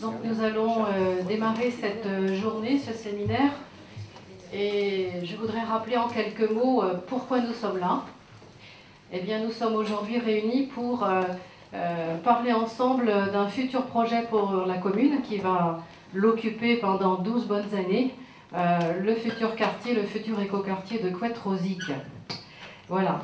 Donc nous allons démarrer cette journée, ce séminaire, et je voudrais rappeler en quelques mots pourquoi nous sommes là. Eh bien, nous sommes aujourd'hui réunis pour parler ensemble d'un futur projet pour la commune qui va l'occuper pendant 12 bonnes années, le futur quartier, le futur écoquartier de Couette-Rosic. Voilà.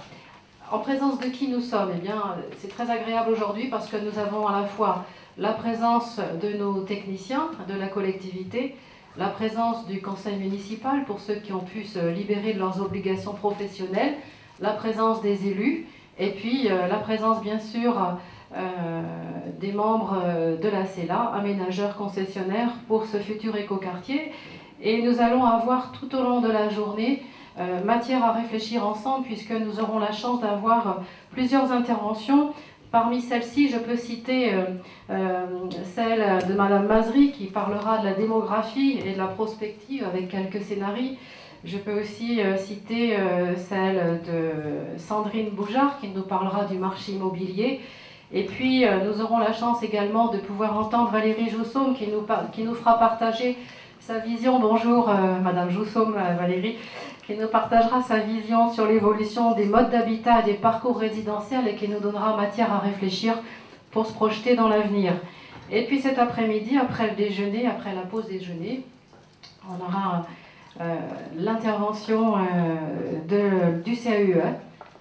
En présence de qui nous sommes? Eh bien, c'est très agréable aujourd'hui parce que nous avons à la fois la présence de nos techniciens de la collectivité, la présence du conseil municipal pour ceux qui ont pu se libérer de leurs obligations professionnelles, la présence des élus, et puis la présence bien sûr des membres de la CELA, aménageurs concessionnaires pour ce futur écoquartier. Et nous allons avoir tout au long de la journée matière à réfléchir ensemble puisque nous aurons la chance d'avoir plusieurs interventions. Parmi celles-ci, je peux citer celle de Madame Mazri qui parlera de la démographie et de la prospective avec quelques scénarios. Je peux aussi citer celle de Sandrine Boujard qui nous parlera du marché immobilier. Et puis nous aurons la chance également de pouvoir entendre Valérie Joussaume qui nous fera partager sa vision. Bonjour Madame Joussaume, Valérie, qui nous partagera sa vision sur l'évolution des modes d'habitat et des parcours résidentiels et qui nous donnera matière à réfléchir pour se projeter dans l'avenir. Et puis cet après-midi, après le déjeuner, après la pause déjeuner, on aura l'intervention du CAUE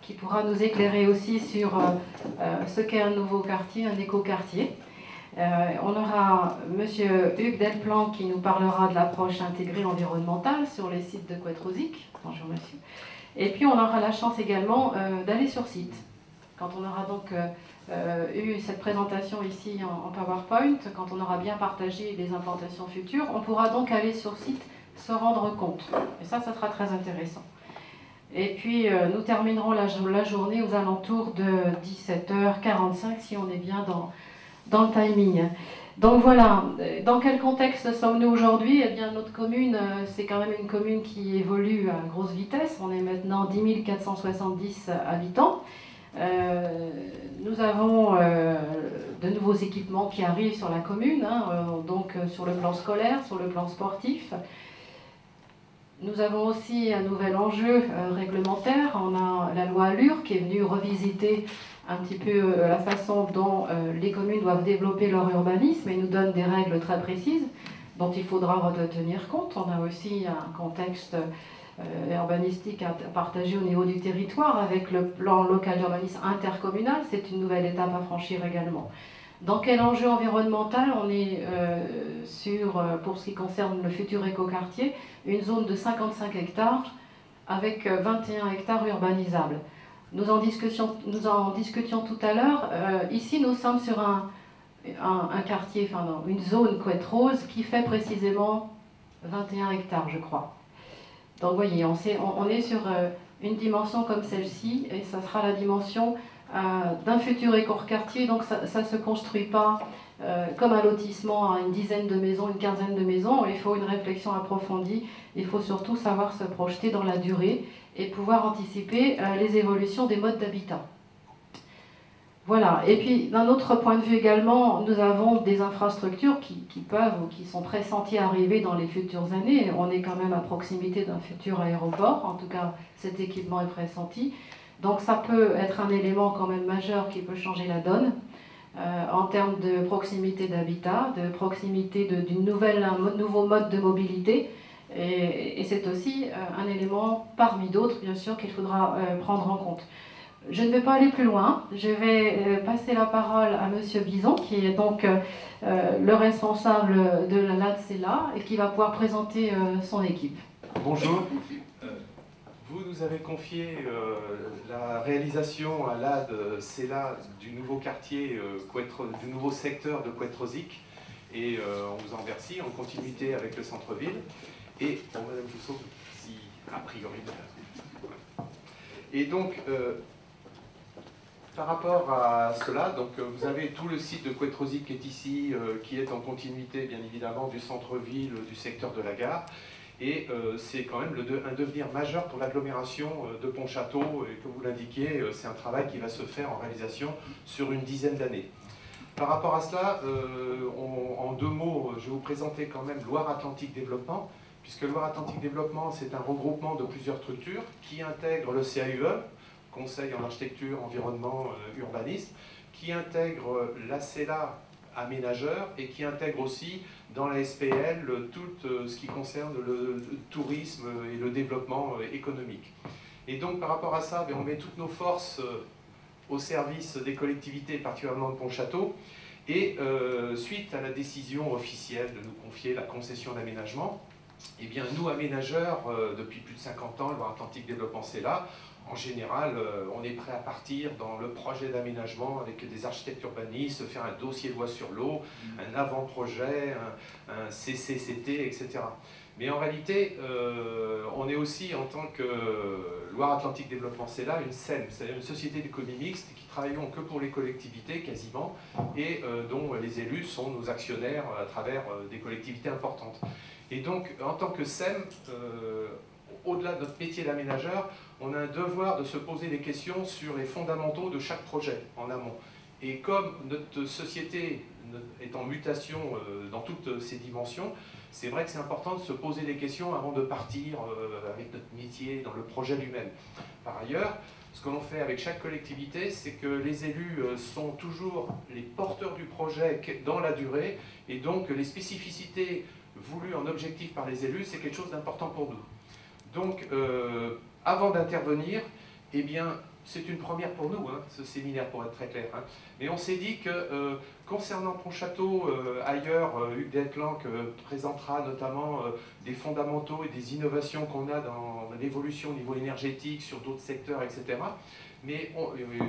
qui pourra nous éclairer aussi sur ce qu'est un nouveau quartier, un écoquartier. On aura M. Hugues Delplan qui nous parlera de l'approche intégrée environnementale sur les sites de Couette-Rosic. Bonjour monsieur. Et puis on aura la chance également d'aller sur site. Quand on aura donc eu cette présentation ici en PowerPoint, quand on aura bien partagé les implantations futures, on pourra donc aller sur site se rendre compte. Et ça sera très intéressant. Et puis nous terminerons la journée aux alentours de 17h45 si on est bien dans le timing. Donc voilà, dans quel contexte sommes-nous aujourd'hui? Eh bien notre commune, c'est quand même une commune qui évolue à grosse vitesse. On est maintenant 10 470 habitants. Nous avons de nouveaux équipements qui arrivent sur la commune, donc sur le plan scolaire, sur le plan sportif. Nous avons aussi un nouvel enjeu réglementaire. On a la loi ALUR qui est venue revisiter un petit peu la façon dont les communes doivent développer leur urbanisme et nous donne des règles très précises dont il faudra tenir compte. On a aussi un contexte urbanistique à partager au niveau du territoire avec le plan local d'urbanisme intercommunal. C'est une nouvelle étape à franchir également. Dans quel enjeu environnemental? On est sur, pour ce qui concerne le futur écoquartier, une zone de 55 hectares avec 21 hectares urbanisables. Nous en discutions tout à l'heure. Ici, nous sommes sur un quartier, enfin non, une zone Couette-Rose qui fait précisément 21 hectares, je crois. Donc, vous voyez, on est sur une dimension comme celle-ci, et ça sera la dimension d'un futur écoquartier. Donc, ça ne se construit pas comme un lotissement à une dizaine de maisons, une quinzaine de maisons. Il faut une réflexion approfondie. Il faut surtout savoir se projeter dans la durée et pouvoir anticiper les évolutions des modes d'habitat. Voilà. Et puis, d'un autre point de vue également, nous avons des infrastructures qui peuvent ou qui sont pressenties à arriver dans les futures années. On est quand même à proximité d'un futur aéroport. En tout cas, cet équipement est pressenti. Donc, ça peut être un élément quand même majeur qui peut changer la donne en termes de proximité d'habitat, de proximité d'un nouveau mode de mobilité. Et c'est aussi un élément parmi d'autres, bien sûr, qu'il faudra prendre en compte. Je ne vais pas aller plus loin. Je vais passer la parole à Monsieur Bison, qui est donc le responsable de la LAD-CELA et qui va pouvoir présenter son équipe. Bonjour. Vous nous avez confié la réalisation à LAD-CELA du nouveau quartier, du nouveau secteur de Couette-Rosic. Et on vous en remercie, en continuité avec le centre-ville. Et, bon, Madame Jousseau, si a priori... Et donc, par rapport à cela, donc, vous avez tout le site de Couette-Rosic qui est ici, qui est en continuité, bien évidemment, du centre-ville, du secteur de la gare. Et c'est quand même un devenir majeur pour l'agglomération de Pontchâteau. Et comme vous l'indiquiez, c'est un travail qui va se faire en réalisation sur une dizaine d'années. Par rapport à cela, en 2 mots, je vais vous présenter quand même Loire-Atlantique Développement, puisque Loire-Atlantique Développement, c'est un regroupement de plusieurs structures qui intègrent le CAUE, Conseil en architecture, environnement, urbanisme, qui intègre la CELA, aménageur, et qui intègre aussi dans la SPL tout ce qui concerne le tourisme et le développement économique. Et donc par rapport à ça, on met toutes nos forces au service des collectivités, particulièrement de Pontchâteau, et suite à la décision officielle de nous confier la concession d'aménagement, eh bien nous aménageurs, depuis plus de 50 ans, Loire-Atlantique Développement c'est là, en général, on est prêt à partir dans le projet d'aménagement avec des architectes urbanistes, faire un dossier loi sur l'eau, un avant-projet, un CCCT, etc. Mais en réalité, on est aussi, en tant que Loire-Atlantique Développement c'est là, une SEM, c'est-à-dire une société d'économie mixte qui travaillons que pour les collectivités quasiment, et dont les élus sont nos actionnaires à travers des collectivités importantes. Et donc, en tant que SEM, au-delà de notre métier d'aménageur, on a un devoir de se poser des questions sur les fondamentaux de chaque projet en amont. Et comme notre société est en mutation dans toutes ses dimensions, c'est vrai que c'est important de se poser des questions avant de partir avec notre métier dans le projet lui-même. Par ailleurs, ce que l'on fait avec chaque collectivité, c'est que les élus sont toujours les porteurs du projet dans la durée, et donc les spécificités voulues en objectif par les élus, c'est quelque chose d'important pour nous. Donc, avant d'intervenir, eh bien, c'est une première pour nous, hein, ce séminaire, pour être très clair. Hein. Mais on s'est dit que, concernant Pontchâteau, ailleurs, Hugues Delplanque présentera notamment des fondamentaux et des innovations qu'on a dans l'évolution au niveau énergétique, sur d'autres secteurs, etc. Mais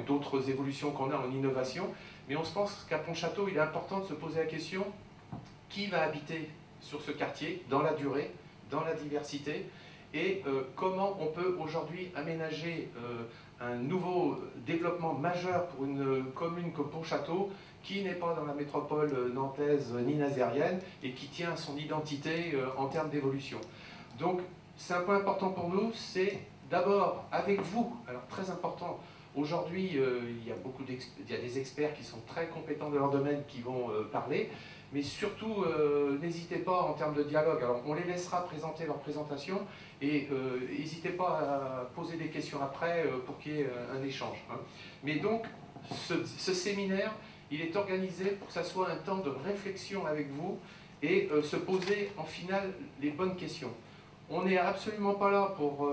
d'autres évolutions qu'on a en innovation. Mais on se pense qu'à Pontchâteau, il est important de se poser la question, qui va habiter sur ce quartier, dans la durée, dans la diversité, et comment on peut aujourd'hui aménager un nouveau développement majeur pour une commune comme Pontchâteau, qui n'est pas dans la métropole nantaise ni nazérienne, et qui tient à son identité en termes d'évolution. Donc c'est un point important pour nous, c'est d'abord avec vous, alors très important, aujourd'hui il y a des experts qui sont très compétents dans leur domaine qui vont parler, mais surtout, n'hésitez pas en termes de dialogue. Alors, on les laissera présenter leur présentation, et n'hésitez pas à poser des questions après pour qu'il y ait un échange. Hein. Mais donc, ce séminaire, il est organisé pour que ça soit un temps de réflexion avec vous, et se poser en finale les bonnes questions. On n'est absolument pas là pour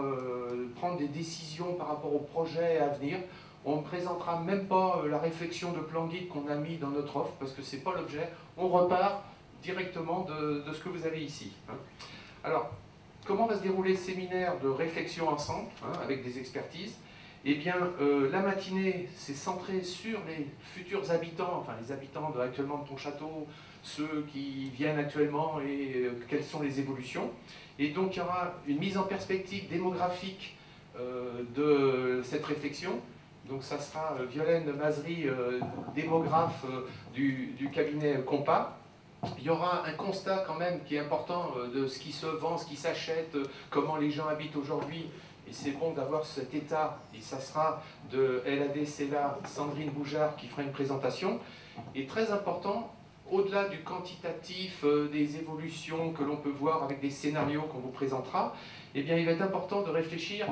prendre des décisions par rapport au projet à venir. On ne présentera même pas la réflexion de plan guide qu'on a mis dans notre offre, parce que ce n'est pas l'objet. On repart directement de ce que vous avez ici. Hein. Alors, comment va se dérouler le séminaire de réflexion ensemble, hein, avec des expertises? Eh bien, la matinée, c'est centré sur les futurs habitants, enfin les habitants actuellement de Pontchâteau, ceux qui viennent actuellement, et quelles sont les évolutions. Et donc, il y aura une mise en perspective démographique de cette réflexion. Donc ça sera Violaine Mazery, démographe du cabinet Compa. Il y aura un constat quand même qui est important de ce qui se vend, ce qui s'achète, comment les gens habitent aujourd'hui. Et c'est bon d'avoir cet état, et ça sera de LAD-CELA, Sandrine Boujard qui fera une présentation. Et très important, au-delà du quantitatif, des évolutions que l'on peut voir avec des scénarios qu'on vous présentera, eh bien il va être important de réfléchir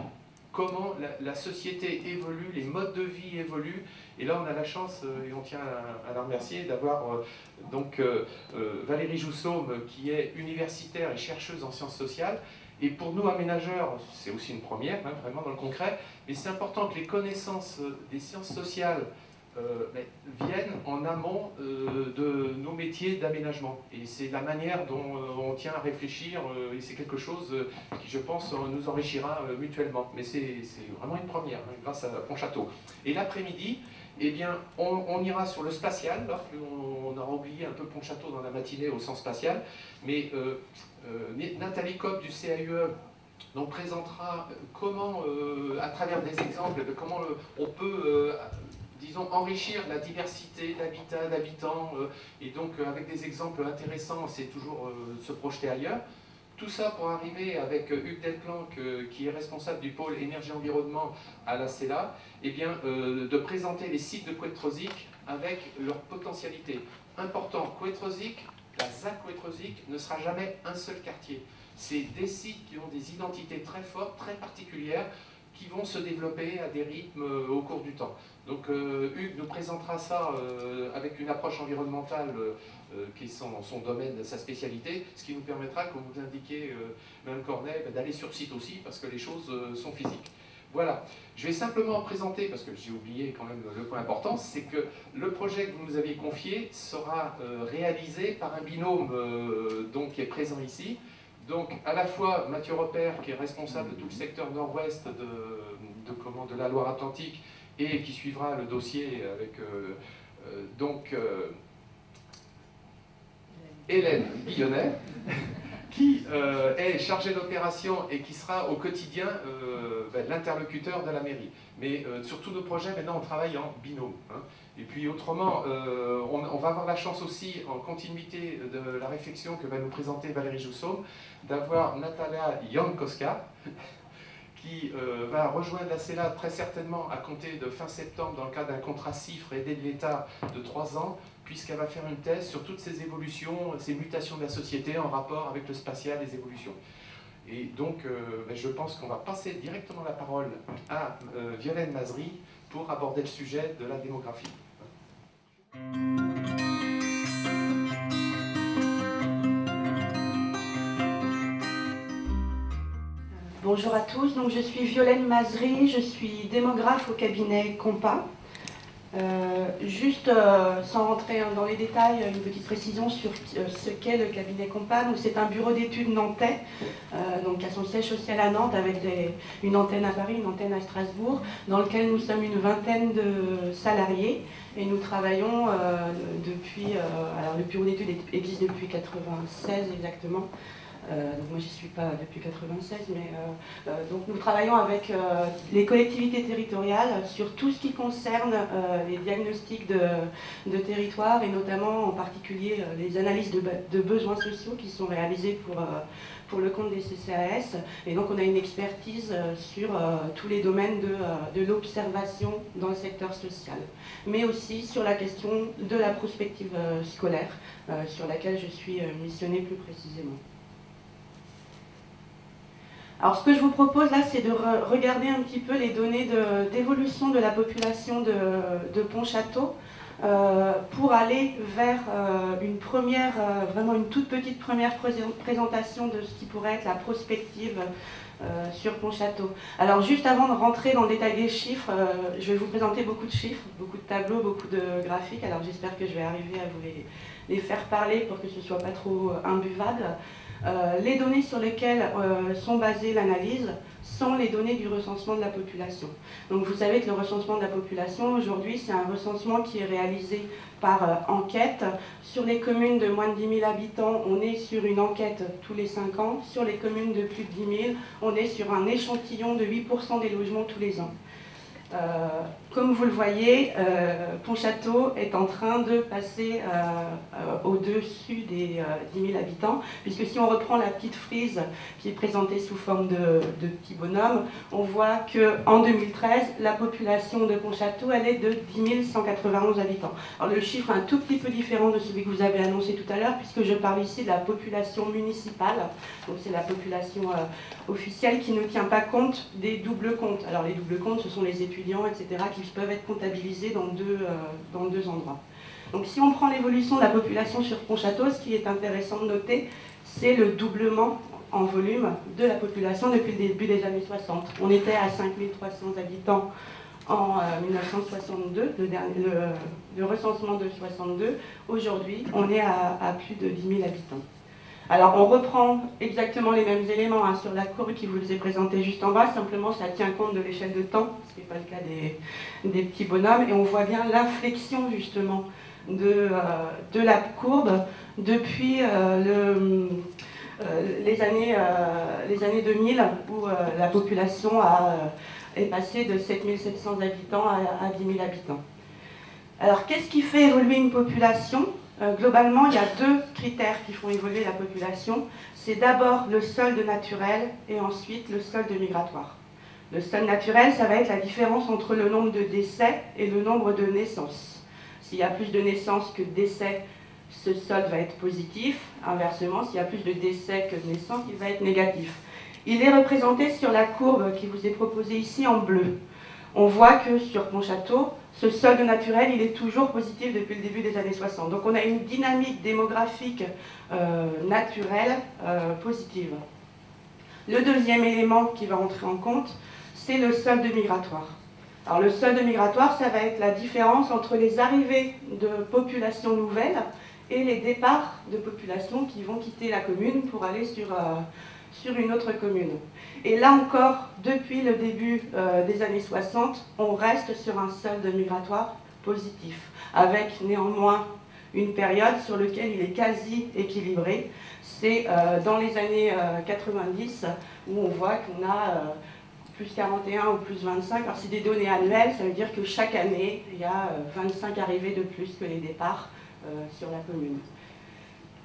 comment la société évolue, les modes de vie évoluent. Et là, on a la chance, et on tient à la remercier, d'avoir Valérie Joussaume, qui est universitaire et chercheuse en sciences sociales. Et pour nous, aménageurs, c'est aussi une première, hein, vraiment dans le concret, mais c'est important que les connaissances des sciences sociales viennent en amont de nos métiers d'aménagement. Et c'est la manière dont on tient à réfléchir, et c'est quelque chose qui, je pense, nous enrichira mutuellement. Mais c'est vraiment une première, hein, grâce à Pontchâteau. Et l'après-midi, eh bien, on ira sur le spatial, là, on aura oublié un peu Pontchâteau dans la matinée au sens spatial, mais Nathalie Kopp du CAUE donc, présentera comment, à travers des exemples, comment on peut disons, enrichir la diversité d'habitat, d'habitants, et donc avec des exemples intéressants, c'est toujours se projeter ailleurs. tout ça pour arriver avec Hugues Delplanque, qui est responsable du pôle énergie-environnement à la CELA, eh bien, de présenter les sites de Couët-Rozic avec leur potentialité. Important, Couët-Rozic, la ZAC Couët-Rozic ne sera jamais un seul quartier. C'est des sites qui ont des identités très fortes, très particulières, qui vont se développer à des rythmes au cours du temps. Donc Hugues nous présentera ça avec une approche environnementale qui est son domaine, sa spécialité, ce qui nous permettra, comme vous indiquez, Mme Cornet, d'aller sur site aussi, parce que les choses sont physiques. Voilà, je vais simplement présenter, parce que j'ai oublié quand même le point important, c'est que le projet que vous nous aviez confié sera réalisé par un binôme donc, qui est présent ici. Donc à la fois Mathieu Repère, qui est responsable de tout le secteur nord-ouest de la Loire-Atlantique, et qui suivra le dossier avec Hélène Billonnet, qui est chargée d'opération et qui sera au quotidien l'interlocuteur de la mairie. Mais sur tous nos projets, maintenant, on travaille en binôme. Hein. Et puis autrement, on va avoir la chance aussi, en continuité de la réflexion que va nous présenter Valérie Jousseau, d'avoir Natalia Jankowska, qui va rejoindre la CELA très certainement à compter de fin septembre dans le cadre d'un contrat CIFRE aidé de l'État de 3 ans, puisqu'elle va faire une thèse sur toutes ces évolutions, ces mutations de la société en rapport avec le spatial, les évolutions. Et donc, je pense qu'on va passer directement la parole à Violaine Mazery pour aborder le sujet de la démographie. Bonjour à tous, donc je suis Violaine Mazery, je suis démographe au cabinet Compa. Juste sans rentrer dans les détails, une petite précision sur ce qu'est le cabinet Compa. C'est un bureau d'études nantais, donc qui a son siège social à Nantes avec une antenne à Paris, une antenne à Strasbourg, dans lequel nous sommes une vingtaine de salariés et nous travaillons depuis. Alors le bureau d'études existe depuis 1996 exactement. Donc moi j'y suis pas depuis 96, mais donc nous travaillons avec les collectivités territoriales sur tout ce qui concerne les diagnostics de territoire et notamment en particulier les analyses de besoins sociaux qui sont réalisées pour le compte des CCAS. Et donc on a une expertise sur tous les domaines de l'observation dans le secteur social, mais aussi sur la question de la prospective scolaire, sur laquelle je suis missionnée plus précisément. Alors ce que je vous propose là, c'est de regarder un petit peu les données d'évolution de la population de Pontchâteau pour aller vers vraiment une toute petite première présentation de ce qui pourrait être la prospective sur Pontchâteau. Alors juste avant de rentrer dans le détail des chiffres, je vais vous présenter beaucoup de chiffres, beaucoup de tableaux, beaucoup de graphiques. Alors j'espère que je vais arriver à vous les faire parler pour que ce ne soit pas trop imbuvable. Les données sur lesquelles sont basées l'analyse sont les données du recensement de la population. Donc vous savez que le recensement de la population aujourd'hui c'est un recensement qui est réalisé par enquête. Sur les communes de moins de 10 000 habitants, on est sur une enquête tous les 5 ans. Sur les communes de plus de 10 000, on est sur un échantillon de 8% des logements tous les ans. Comme vous le voyez, Pontchâteau est en train de passer au-dessus des 10 000 habitants, puisque si on reprend la petite frise qui est présentée sous forme de petits bonhommes, on voit qu'en 2013, la population de Pontchâteau, elle est de 10 191 habitants. Alors le chiffre est un tout petit peu différent de celui que vous avez annoncé tout à l'heure, puisque je parle ici de la population municipale, donc c'est la population officielle qui ne tient pas compte des doubles comptes. Alors les doubles comptes, ce sont les étudiants, etc., qui peuvent être comptabilisés dans deux endroits. Donc si on prend l'évolution de la population sur Pontchâteau, ce qui est intéressant de noter, c'est le doublement en volume de la population depuis le début des années 60. On était à 5 300 habitants en 1962, le recensement de 62. Aujourd'hui, on est à plus de 10 000 habitants. Alors on reprend exactement les mêmes éléments sur la courbe qui vous est présentée juste en bas, simplement ça tient compte de l'échelle de temps, ce qui n'est pas le cas des petits bonhommes, et on voit bien l'inflexion justement de la courbe depuis les années 2000 où la population est passée de 7 700 habitants à 10 000 habitants. Alors qu'est-ce qui fait évoluer une population ? Globalement, il y a deux critères qui font évoluer la population. c'est d'abord le solde naturel et ensuite le solde migratoire. Le solde naturel, ça va être la différence entre le nombre de décès et le nombre de naissances. S'il y a plus de naissances que de décès, ce solde va être positif. Inversement, s'il y a plus de décès que de naissances, il va être négatif. Il est représenté sur la courbe qui vous est proposée ici en bleu. On voit que sur Pontchâteau, ce solde naturel, il est toujours positif depuis le début des années 60. Donc on a une dynamique démographique naturelle positive. Le deuxième élément qui va entrer en compte, c'est le solde migratoire. Alors le solde migratoire, ça va être la différence entre les arrivées de populations nouvelles et les départs de populations qui vont quitter la commune pour aller sur une autre commune. Et là encore, depuis le début des années 60, on reste sur un solde migratoire positif, avec néanmoins une période sur laquelle il est quasi équilibré. C'est dans les années 90 où on voit qu'on a plus 41 ou plus 25. Alors c'est des données annuelles, ça veut dire que chaque année, il y a 25 arrivées de plus que les départs sur la commune.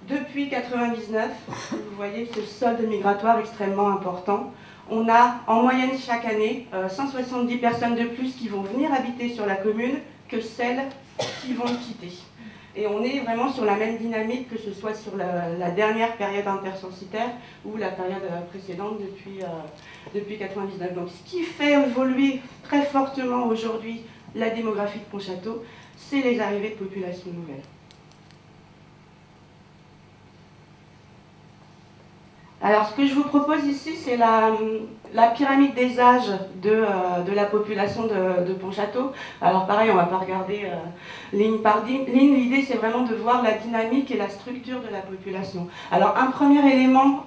Depuis 1999, vous voyez ce solde migratoire extrêmement important. On a en moyenne chaque année 170 personnes de plus qui vont venir habiter sur la commune que celles qui vont le quitter. Et on est vraiment sur la même dynamique que ce soit sur la dernière période intercensitaire ou la période précédente depuis 1999. Donc ce qui fait évoluer très fortement aujourd'hui la démographie de Pontchâteau, c'est les arrivées de populations nouvelles. Alors ce que je vous propose ici, c'est la pyramide des âges de la population de Pontchâteau. Alors pareil, on ne va pas regarder ligne par ligne. L'idée, c'est vraiment de voir la dynamique et la structure de la population. Alors un premier élément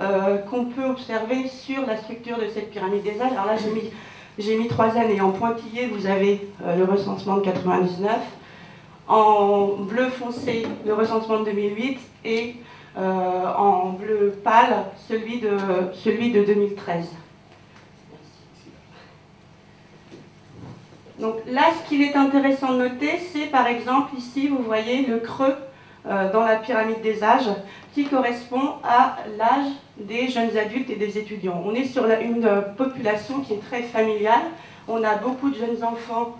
qu'on peut observer sur la structure de cette pyramide des âges, alors là j'ai mis 3 années. En pointillé, vous avez le recensement de 99. En bleu foncé, le recensement de 2008 et en bleu pâle, celui de 2013. Donc là, ce qu'il est intéressant de noter, c'est par exemple ici, vous voyez le creux dans la pyramide des âges qui correspond à l'âge des jeunes adultes et des étudiants. On est sur une population qui est très familiale. On a beaucoup de jeunes enfants,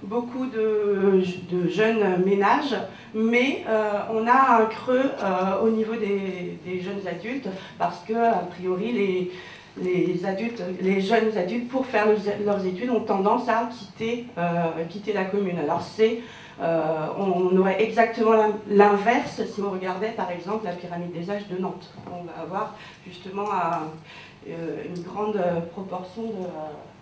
beaucoup de jeunes ménages, mais on a un creux au niveau des jeunes adultes parce que, a priori, les jeunes adultes, pour faire leurs études, ont tendance à quitter la commune. Alors on aurait exactement l'inverse si on regardait par exemple la pyramide des âges de Nantes. On va avoir justement une grande proportion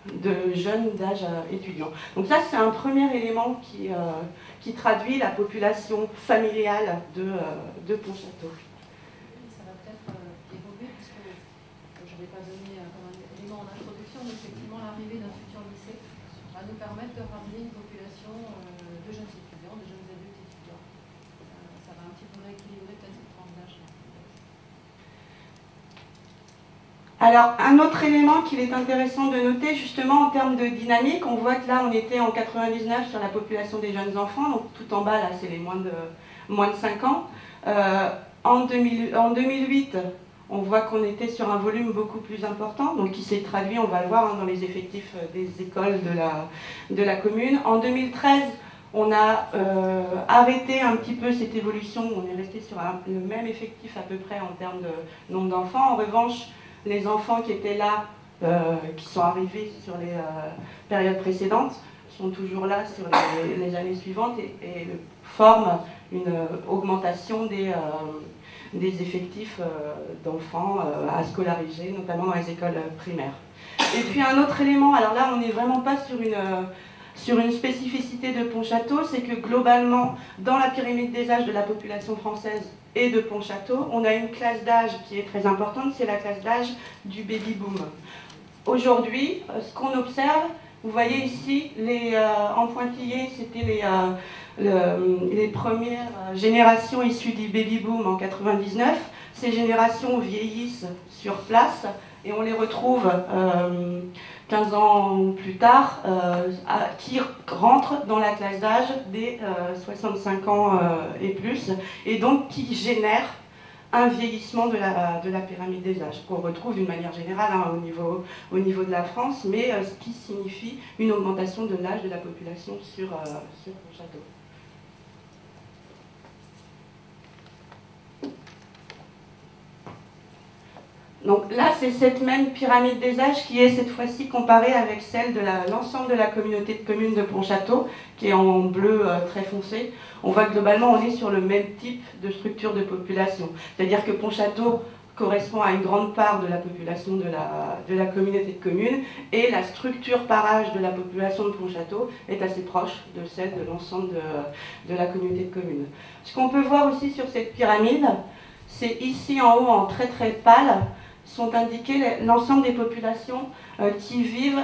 de jeunes d'âge étudiant. Donc ça, c'est un premier élément qui traduit la population familiale de Pontchâteau. Ça va peut-être évoluer, puisque je n'ai pas donné comme un élément en introduction, mais effectivement l'arrivée d'un futur lycée va nous permettre de ramener une population de jeunes étudiants, de jeunes adultes étudiants. Ça va un petit peu rééquilibrer peut-être cette tranche d'âge. Alors, un autre élément qu'il est intéressant de noter, justement, en termes de dynamique, on voit que là, on était en 99 sur la population des jeunes enfants, donc tout en bas, là, c'est les moins de 5 ans. En 2008, on voit qu'on était sur un volume beaucoup plus important, donc qui s'est traduit, on va le voir, dans les effectifs des écoles de la commune. En 2013, on a arrêté un petit peu cette évolution, on est resté sur le même effectif à peu près en termes de nombre d'enfants. En revanche, les enfants qui étaient là, qui sont arrivés sur les périodes précédentes, sont toujours là sur les années suivantes et forment une augmentation des effectifs d'enfants à scolariser, notamment dans les écoles primaires. Et puis un autre élément, alors là on n'est vraiment pas sur une spécificité de Pontchâteau, c'est que globalement, dans la pyramide des âges de la population française et de Pontchâteau, on a une classe d'âge qui est très importante, c'est la classe d'âge du baby-boom. Aujourd'hui, ce qu'on observe, vous voyez ici, en pointillé, c'était les premières générations issues du baby-boom en 99. Ces générations vieillissent sur place et on les retrouve 15 ans plus tard, qui rentrent dans la classe d'âge des 65 ans et plus, et donc qui génèrent un vieillissement de la pyramide des âges, qu'on retrouve d'une manière générale hein, au niveau de la France, mais ce qui signifie une augmentation de l'âge de la population sur Pontchâteau. Donc là, c'est cette même pyramide des âges qui est cette fois-ci comparée avec celle de l'ensemble de la communauté de communes de Pontchâteau, qui est en bleu très foncé. On voit que globalement, on est sur le même type de structure de population. C'est-à-dire que Pontchâteau correspond à une grande part de la population de la communauté de communes, et la structure par âge de la population de Pontchâteau est assez proche de celle de l'ensemble de la communauté de communes. Ce qu'on peut voir aussi sur cette pyramide, c'est ici en haut, en très très pâle, sont indiquées l'ensemble des populations qui vivent,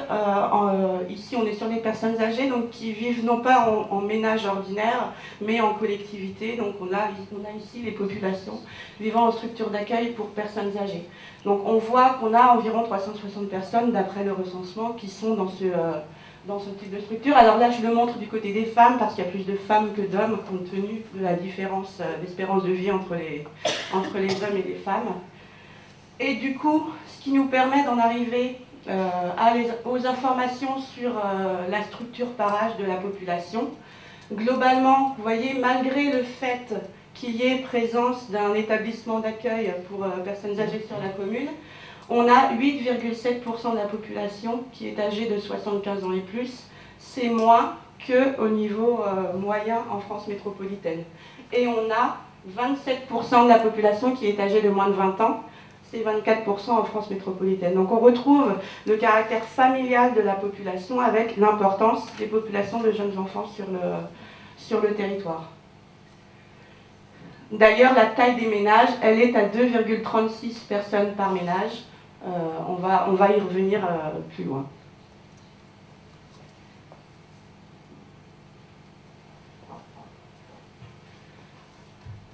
ici on est sur les personnes âgées, donc qui vivent non pas en ménage ordinaire, mais en collectivité. Donc on a ici les populations vivant en structure d'accueil pour personnes âgées. Donc on voit qu'on a environ 360 personnes, d'après le recensement, qui sont dans ce type de structure. Alors là, je le montre du côté des femmes, parce qu'il y a plus de femmes que d'hommes, compte tenu de la différence d'espérance de vie entre les hommes et les femmes. Et du coup, ce qui nous permet d'en arriver aux informations sur la structure par âge de la population. Globalement, vous voyez, malgré le fait qu'il y ait présence d'un établissement d'accueil pour personnes âgées sur la commune, on a 8,7% de la population qui est âgée de 75 ans et plus. C'est moins qu'au niveau moyen en France métropolitaine. Et on a 27% de la population qui est âgée de moins de 20 ans. C'est 24% en France métropolitaine. Donc on retrouve le caractère familial de la population avec l'importance des populations de jeunes enfants sur le territoire. D'ailleurs, la taille des ménages, elle est à 2,36 personnes par ménage. On va y revenir plus loin.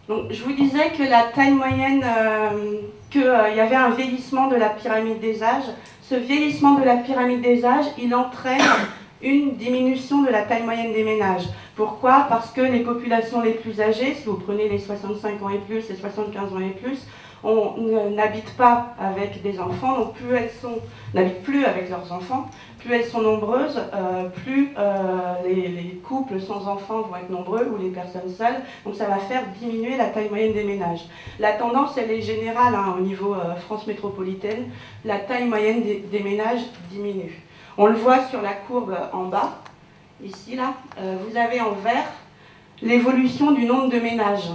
Donc, je vous disais que la taille moyenne, qu'il y avait un vieillissement de la pyramide des âges. Ce vieillissement de la pyramide des âges, il entraîne une diminution de la taille moyenne des ménages. Pourquoi? Parce que les populations les plus âgées, si vous prenez les 65 ans et plus et 75 ans et plus, on n'habite pas avec des enfants, donc plus elles n'habitent plus avec leurs enfants, plus elles sont nombreuses, plus les couples sans enfants vont être nombreux ou les personnes seules, donc ça va faire diminuer la taille moyenne des ménages. La tendance, elle est générale hein, au niveau France métropolitaine, la taille moyenne des ménages diminue. On le voit sur la courbe en bas, ici là, vous avez en vert l'évolution du nombre de ménages.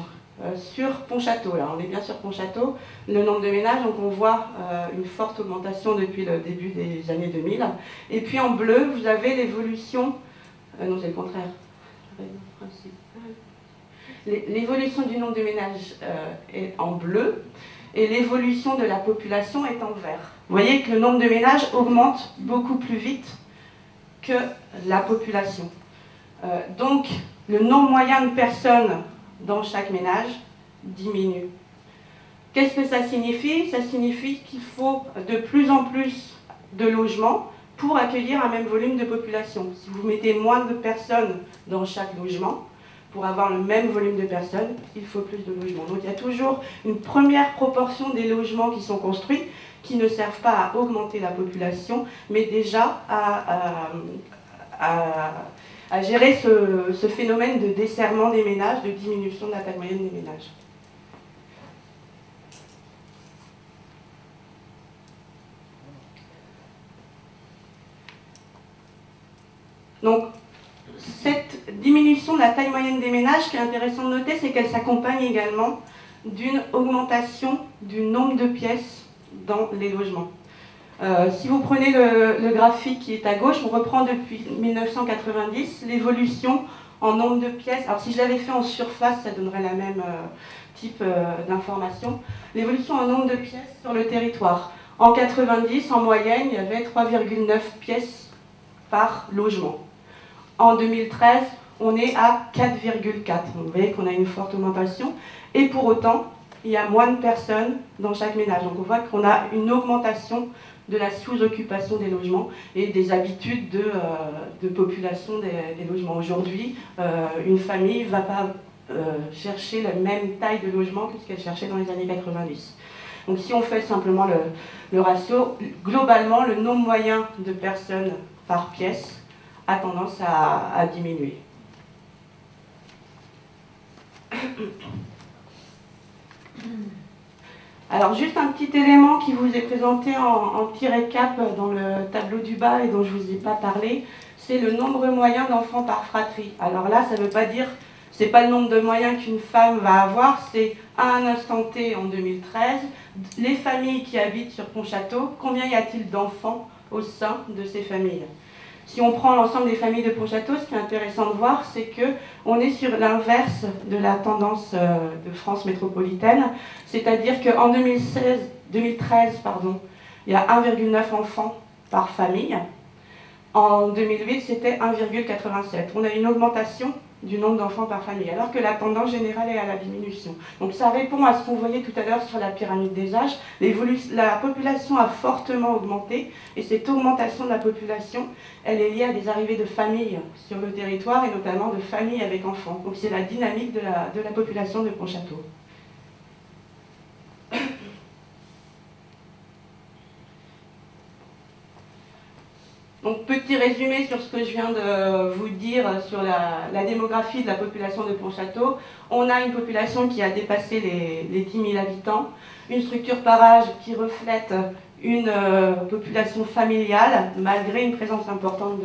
Sur Pontchâteau, là, on est bien sur Pontchâteau, le nombre de ménages, donc on voit une forte augmentation depuis le début des années 2000. Et puis en bleu, vous avez l'évolution, non c'est le contraire, l'évolution du nombre de ménages est en bleu, et l'évolution de la population est en vert. Vous voyez que le nombre de ménages augmente beaucoup plus vite que la population. Donc le nombre moyen de personnes dans chaque ménage diminue. Qu'est-ce que ça signifie? Ça signifie qu'il faut de plus en plus de logements pour accueillir un même volume de population. Si vous mettez moins de personnes dans chaque logement, pour avoir le même volume de personnes, il faut plus de logements. Donc il y a toujours une première proportion des logements qui sont construits qui ne servent pas à augmenter la population, mais déjà à gérer ce phénomène de desserrement des ménages, de diminution de la taille moyenne des ménages. Donc, cette diminution de la taille moyenne des ménages, ce qui est intéressant de noter, c'est qu'elle s'accompagne également d'une augmentation du nombre de pièces dans les logements. Si vous prenez le graphique qui est à gauche, on reprend depuis 1990 l'évolution en nombre de pièces. Alors si je l'avais fait en surface, ça donnerait la même type d'information. L'évolution en nombre de pièces sur le territoire. En 90, en moyenne, il y avait 3,9 pièces par logement. En 2013, on est à 4,4. Vous voyez qu'on a une forte augmentation. Et pour autant, il y a moins de personnes dans chaque ménage. Donc on voit qu'on a une augmentation de la sous-occupation des logements et des habitudes de population des logements. Aujourd'hui, une famille ne va pas chercher la même taille de logement que ce qu'elle cherchait dans les années 90. Donc si on fait simplement le ratio, globalement, le nombre moyen de personnes par pièce a tendance à diminuer. Alors juste un petit élément qui vous est présenté en petit récap dans le tableau du bas et dont je ne vous ai pas parlé, c'est le nombre moyen d'enfants par fratrie. Alors là, ça ne veut pas dire, c'est pas le nombre de moyens qu'une femme va avoir, c'est à un instant T en 2013, les familles qui habitent sur Pontchâteau, combien y a-t-il d'enfants au sein de ces familles? Si on prend l'ensemble des familles de Pontchâteau, ce qui est intéressant de voir, c'est qu'on est sur l'inverse de la tendance de France métropolitaine, c'est-à-dire qu'en 2013, il y a 1,9 enfants par famille. En 2008, c'était 1,87. On a une augmentation du nombre d'enfants par famille, alors que la tendance générale est à la diminution. Donc ça répond à ce qu'on voyait tout à l'heure sur la pyramide des âges. La population a fortement augmenté, et cette augmentation de la population, elle est liée à des arrivées de familles sur le territoire, et notamment de familles avec enfants. Donc c'est la dynamique de la population de Pontchâteau. Donc, petit résumé sur ce que je viens de vous dire sur la démographie de la population de Pontchâteau. On a une population qui a dépassé les 10 000 habitants, une structure par âge qui reflète une population familiale, malgré une présence importante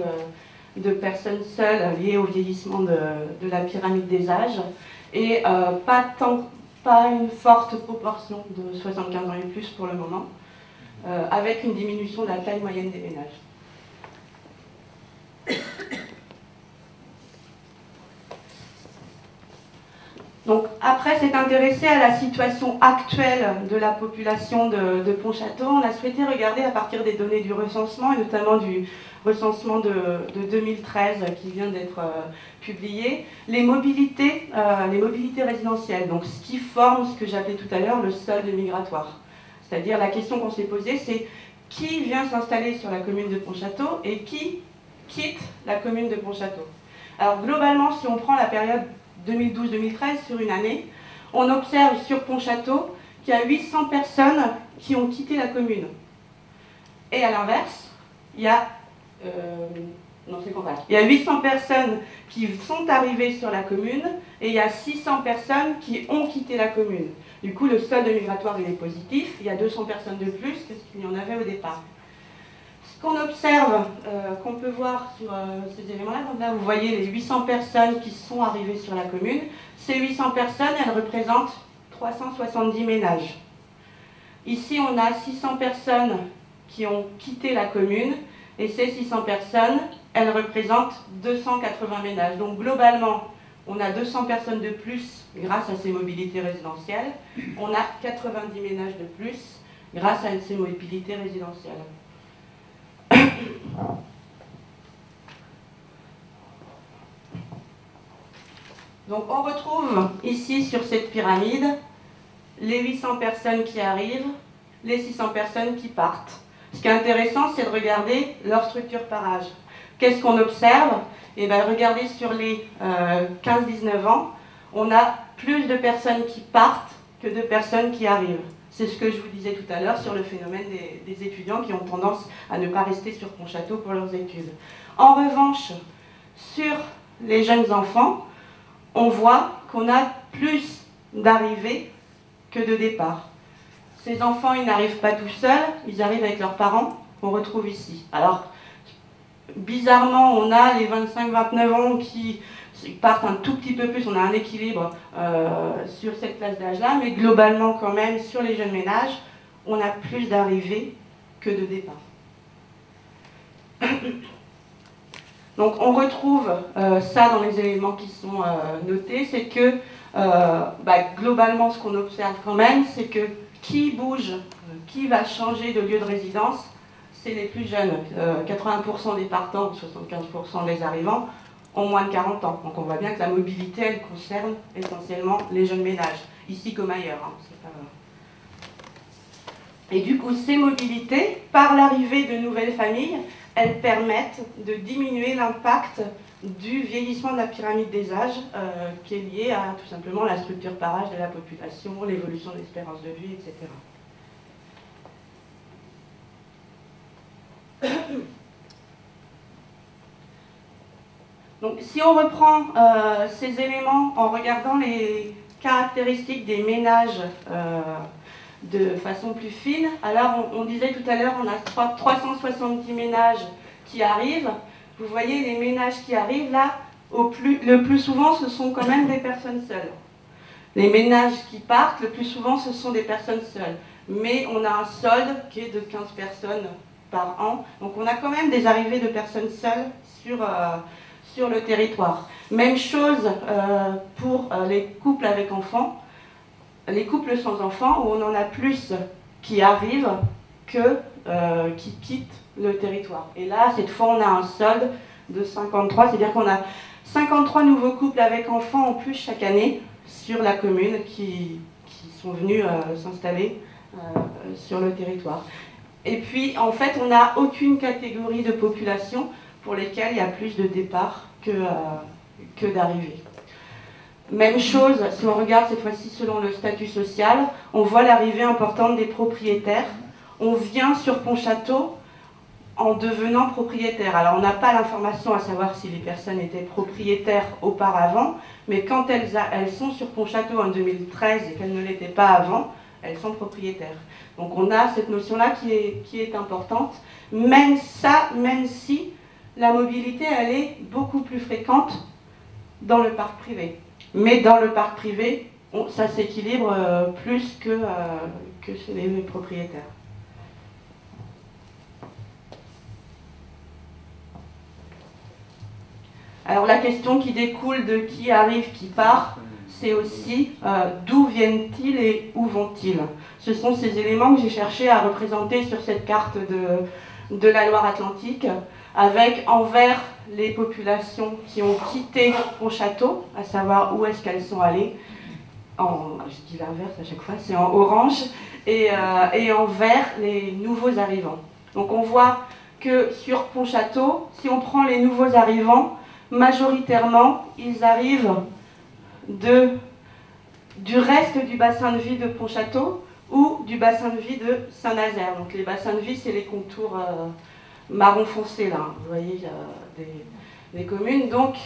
de personnes seules liées au vieillissement de la pyramide des âges, et pas une forte proportion de 75 ans et plus pour le moment, avec une diminution de la taille moyenne des ménages. Donc, après s'être intéressé à la situation actuelle de la population de Pontchâteau, on a souhaité regarder à partir des données du recensement, et notamment du recensement de 2013 qui vient d'être publié, les mobilités résidentielles, donc ce qui forme ce que j'appelais tout à l'heure le solde migratoire. C'est-à-dire la question qu'on s'est posée, c'est qui vient s'installer sur la commune de Pontchâteau et qui quitte la commune de Pontchâteau. Alors globalement, si on prend la période 2012-2013 sur une année, on observe sur Pontchâteau qu'il y a 800 personnes qui ont quitté la commune. Et à l'inverse, il y a 800 personnes qui sont arrivées sur la commune et il y a 600 personnes qui ont quitté la commune. Du coup, le solde migratoire il est positif, il y a 200 personnes de plus que ce qu'il y en avait au départ. Ce qu'on observe, qu'on peut voir sur ces éléments-là, donc là vous voyez les 800 personnes qui sont arrivées sur la commune. Ces 800 personnes, elles représentent 370 ménages. Ici, on a 600 personnes qui ont quitté la commune, et ces 600 personnes, elles représentent 280 ménages. Donc globalement, on a 200 personnes de plus grâce à ces mobilités résidentielles. On a 90 ménages de plus grâce à ces mobilités résidentielles. Donc on retrouve ici sur cette pyramide les 800 personnes qui arrivent, les 600 personnes qui partent. Ce qui est intéressant, c'est de regarder leur structure par âge. Qu'est-ce qu'on observe? Eh bien, regardez sur les 15-19 ans, on a plus de personnes qui partent que de personnes qui arrivent. C'est ce que je vous disais tout à l'heure sur le phénomène des étudiants qui ont tendance à ne pas rester sur Pontchâteau pour leurs études. En revanche, sur les jeunes enfants, on voit qu'on a plus d'arrivées que de départs. Ces enfants, ils n'arrivent pas tout seuls, ils arrivent avec leurs parents, qu'on retrouve ici. Alors, bizarrement, on a les 25-29 ans qui partent un tout petit peu plus, on a un équilibre sur cette classe d'âge-là, mais globalement quand même, sur les jeunes ménages, on a plus d'arrivées que de départs. Donc on retrouve ça dans les éléments qui sont notés, c'est que globalement ce qu'on observe quand même, c'est que qui bouge, qui va changer de lieu de résidence, c'est les plus jeunes. 80% des partants, 75% des arrivants ont moins de 40 ans. Donc on voit bien que la mobilité, elle concerne essentiellement les jeunes ménages, ici comme ailleurs. Hein, c'est pas... Et du coup, ces mobilités, par l'arrivée de nouvelles familles, elles permettent de diminuer l'impact du vieillissement de la pyramide des âges qui est lié à tout simplement la structure par âge de la population, l'évolution de l'espérance de vie, etc. Donc, si on reprend ces éléments en regardant les caractéristiques des ménages de façon plus fine, alors on disait tout à l'heure, on a 370 ménages qui arrivent. Vous voyez, les ménages qui arrivent là, le plus souvent, ce sont quand même des personnes seules. Les ménages qui partent, le plus souvent, ce sont des personnes seules. Mais on a un solde qui est de 15 personnes par an. Donc on a quand même des arrivées de personnes seules sur le territoire. Même chose pour les couples avec enfants. Les couples sans enfants, où on en a plus qui arrivent que qui quittent le territoire. Et là, cette fois, on a un solde de 53, c'est-à-dire qu'on a 53 nouveaux couples avec enfants en plus chaque année sur la commune qui sont venus s'installer sur le territoire. Et puis, en fait, on n'a aucune catégorie de population pour lesquelles il y a plus de départs que d'arrivées. Même chose, si on regarde cette fois-ci selon le statut social, on voit l'arrivée importante des propriétaires. On vient sur Pontchâteau en devenant propriétaire. Alors on n'a pas l'information à savoir si les personnes étaient propriétaires auparavant, mais quand elles sont sur Pontchâteau en 2013 et qu'elles ne l'étaient pas avant, elles sont propriétaires. Donc on a cette notion-là qui est importante, même si la mobilité elle est beaucoup plus fréquente dans le parc privé. Mais dans le parc privé, ça s'équilibre plus que chez les propriétaires. Alors la question qui découle de qui arrive, qui part, c'est aussi d'où viennent-ils et où vont-ils. Ce sont ces éléments que j'ai cherché à représenter sur cette carte de la Loire-Atlantique, avec en vert les populations qui ont quitté Pontchâteau, à savoir où est-ce qu'elles sont allées. Je dis l'inverse à chaque fois, c'est en orange, et en vert les nouveaux arrivants. Donc on voit que sur Pontchâteau, si on prend les nouveaux arrivants, majoritairement, ils arrivent du reste du bassin de vie de Pontchâteau ou du bassin de vie de Saint-Nazaire. Donc les bassins de vie, c'est les contours marron foncé là. Vous voyez, il y a des communes. Donc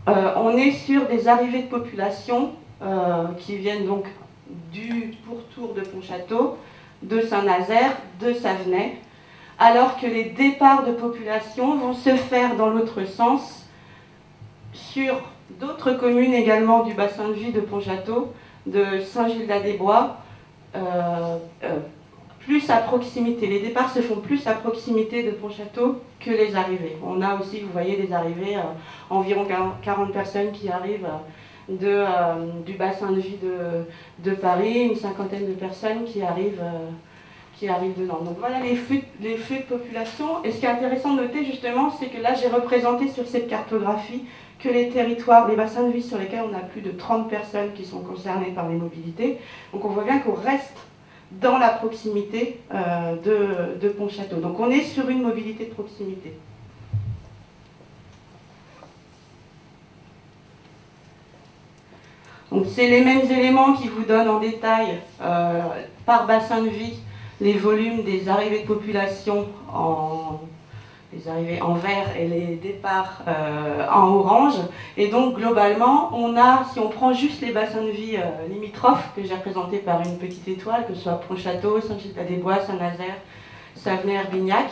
on est sur des arrivées de population qui viennent donc du pourtour de Pontchâteau, de Saint-Nazaire, de Savenay, alors que les départs de population vont se faire dans l'autre sens sur d'autres communes également du bassin de vie de Pontchâteau, de Saint-Gildas-des-Bois, plus à proximité. Les départs se font plus à proximité de Pontchâteau que les arrivées. On a aussi, vous voyez, des arrivées, environ 40 personnes qui arrivent du bassin de vie de Paris, une cinquantaine de personnes qui arrivent dedans. Donc voilà les flux de population. Et ce qui est intéressant de noter justement, c'est que là j'ai représenté sur cette cartographie que les territoires, les bassins de vie sur lesquels on a plus de 30 personnes qui sont concernées par les mobilités. Donc on voit bien qu'on reste dans la proximité de Pontchâteau. Donc on est sur une mobilité de proximité. Donc c'est les mêmes éléments qui vous donnent en détail par bassin de vie les volumes des arrivées de population les arrivées en vert et les départs en orange. Et donc globalement, on a, si on prend juste les bassins de vie limitrophes, que j'ai représentés par une petite étoile, que ce soit Pontchâteau, Saint-Gildas-des-Bois, Saint-Nazaire, Savenay, Herbignac,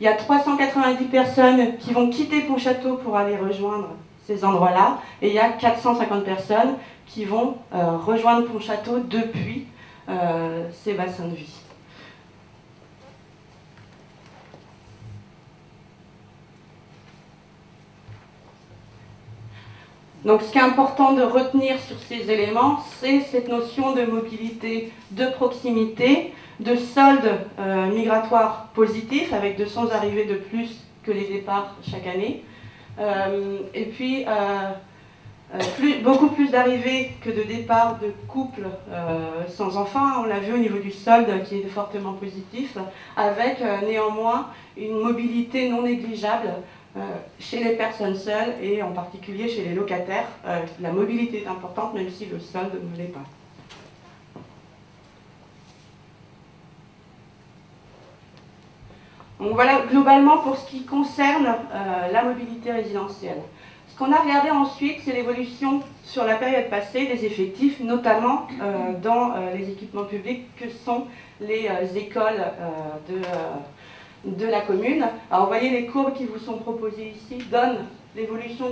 il y a 390 personnes qui vont quitter Pontchâteau pour aller rejoindre ces endroits-là, et il y a 450 personnes qui vont rejoindre Pontchâteau depuis ces bassins de vie. Donc ce qui est important de retenir sur ces éléments, c'est cette notion de mobilité de proximité, de solde migratoire positif, avec 200 arrivées de plus que les départs chaque année. Et puis beaucoup plus d'arrivées que de départs de couples sans enfants. On l'a vu au niveau du solde qui est fortement positif, avec néanmoins une mobilité non négligeable chez les personnes seules et en particulier chez les locataires. La mobilité est importante même si le solde ne l'est pas. Donc voilà globalement pour ce qui concerne la mobilité résidentielle. Ce qu'on a regardé ensuite, c'est l'évolution sur la période passée des effectifs, notamment dans les équipements publics que sont les écoles de la commune. Alors vous voyez les courbes qui vous sont proposées ici donnent l'évolution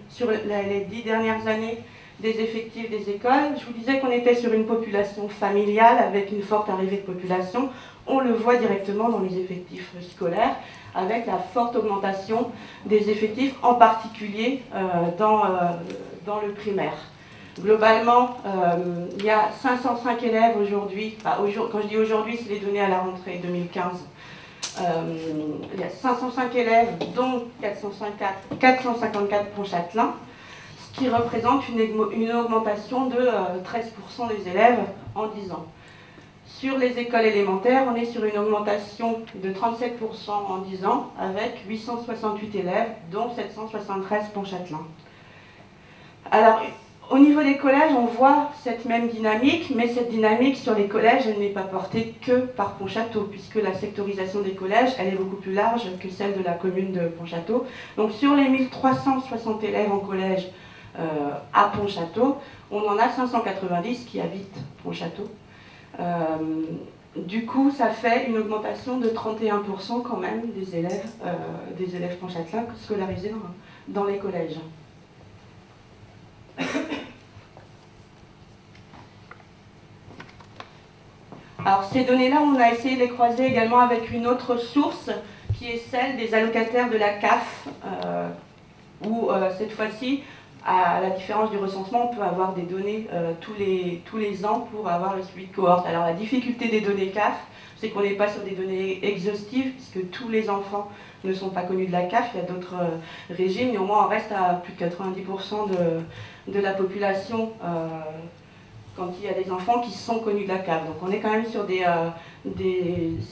sur les 10 dernières années des effectifs des écoles. Je vous disais qu'on était sur une population familiale avec une forte arrivée de population. On le voit directement dans les effectifs scolaires, avec la forte augmentation des effectifs, en particulier dans le primaire. Globalement, il y a 505 élèves aujourd'hui, quand je dis aujourd'hui, c'est les données à la rentrée 2015. Il y a 505 élèves, dont 454 Pontchâtelin, ce qui représente une augmentation de 13% des élèves en 10 ans. Sur les écoles élémentaires, on est sur une augmentation de 37% en 10 ans, avec 868 élèves, dont 773 Pontchâtelin. Alors, au niveau des collèges, on voit cette même dynamique, mais cette dynamique sur les collèges, elle n'est pas portée que par Pontchâteau, puisque la sectorisation des collèges, elle est beaucoup plus large que celle de la commune de Pontchâteau. Donc sur les 1360 élèves en collège à Pontchâteau, on en a 590 qui habitent Pontchâteau. Du coup, ça fait une augmentation de 31% quand même des élèves pontchâtelins scolarisés dans les collèges. Alors ces données-là, on a essayé de les croiser également avec une autre source qui est celle des allocataires de la CAF, où cette fois-ci, à la différence du recensement, on peut avoir des données tous les ans pour avoir le suivi de cohorte. Alors la difficulté des données CAF, c'est qu'on n'est pas sur des données exhaustives, puisque tous les enfants ne sont pas connus de la CAF, il y a d'autres régimes, néanmoins on reste à plus de 90% de la population quand il y a des enfants qui sont connus de la CAF. Donc on est quand même sur des